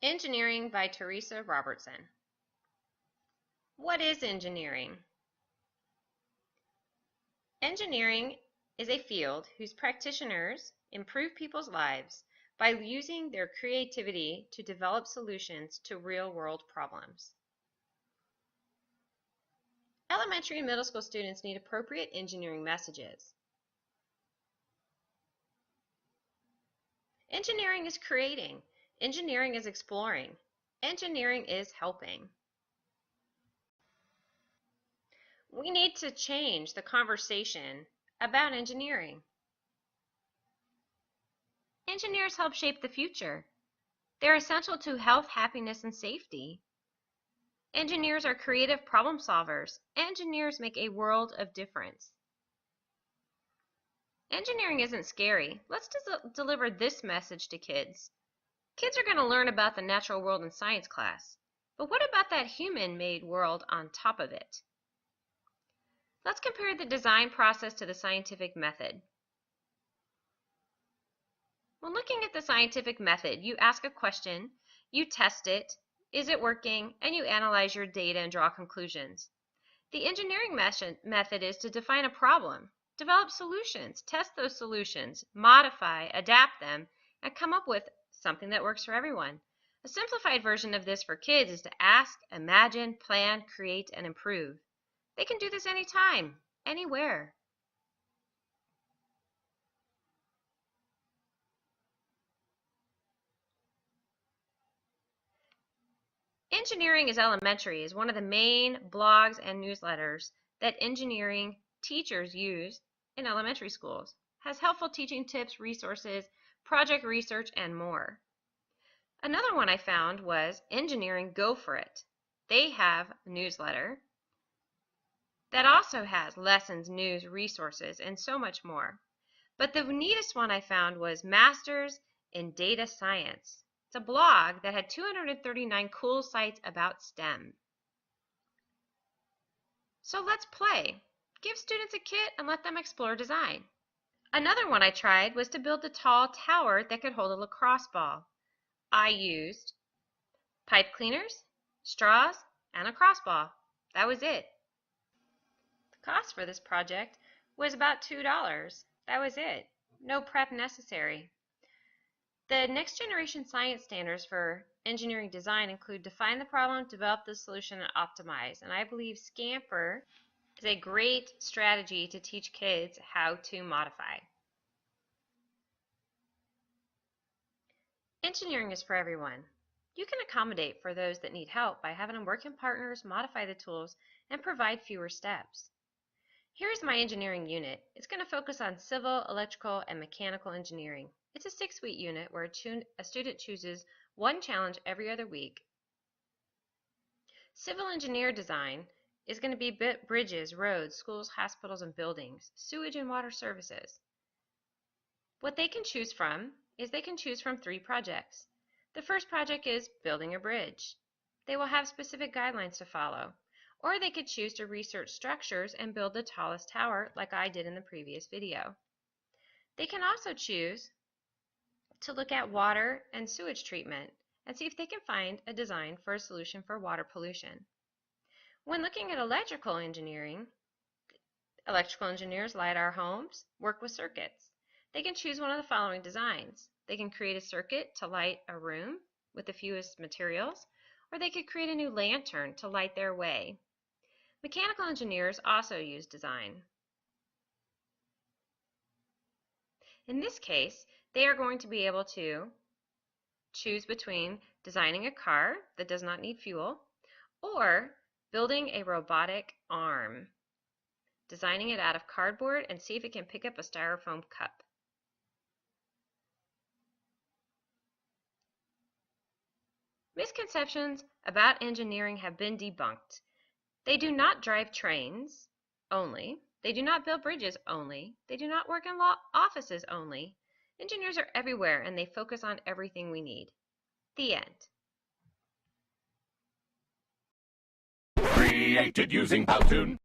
Engineering by Teresa Robertson. What is engineering? Engineering is a field whose practitioners improve people's lives by using their creativity to develop solutions to real-world problems. Elementary and middle school students need appropriate engineering messages. Engineering is creating. Engineering is exploring. Engineering is helping. We need to change the conversation about engineering. Engineers help shape the future. They're essential to health, happiness, and safety. Engineers are creative problem solvers. Engineers make a world of difference. Engineering isn't scary. Let's deliver this message to kids. Kids are going to learn about the natural world in science class. But what about that human-made world on top of it? Let's compare the design process to the scientific method. When looking at the scientific method, you ask a question, you test it, is it working, and you analyze your data and draw conclusions. The engineering method is to define a problem, develop solutions, test those solutions, modify, adapt them, and come up with something that works for everyone. A simplified version of this for kids is to ask, imagine, plan, create, and improve. They can do this anytime, anywhere. Engineering is Elementary is one of the main blogs and newsletters that engineering teachers use in elementary schools. It has helpful teaching tips, resources, project research, and more. Another one I found was Engineering Go For It. They have a newsletter that also has lessons, news, resources, and so much more. But the neatest one I found was Masters in Data Science. It's a blog that had 239 cool sites about STEM. So let's play. Give students a kit and let them explore design. Another one I tried was to build a tall tower that could hold a lacrosse ball. I used pipe cleaners, straws, and a crossball. That was it. The cost for this project was about $2. That was it. No prep necessary. The next generation science standards for engineering design include define the problem, develop the solution, and optimize. And I believe Scamper is a great strategy to teach kids how to modify. Engineering is for everyone. You can accommodate for those that need help by having them work in partners, modify the tools, and provide fewer steps. Here's my engineering unit. It's going to focus on civil, electrical, and mechanical engineering. It's a 6-week unit where a student chooses one challenge every other week. Civil engineer design is going to be bridges, roads, schools, hospitals, and buildings, sewage and water services. What they can choose from is they can choose from 3 projects. The first project is building a bridge. They will have specific guidelines to follow. Or they could choose to research structures and build the tallest tower like I did in the previous video. They can also choose to look at water and sewage treatment and see if they can find a design for a solution for water pollution. When looking at electrical engineering, electrical engineers light our homes, work with circuits. They can choose one of the following designs. They can create a circuit to light a room with the fewest materials, or they could create a new lantern to light their way. Mechanical engineers also use design. In this case, they are going to be able to choose between designing a car that does not need fuel or building a robotic arm, designing it out of cardboard and see if it can pick up a styrofoam cup. Misconceptions about engineering have been debunked. They do not drive trains only. They do not build bridges only. They do not work in law offices only. Engineers are everywhere and they focus on everything we need. The end. Created using Powtoon.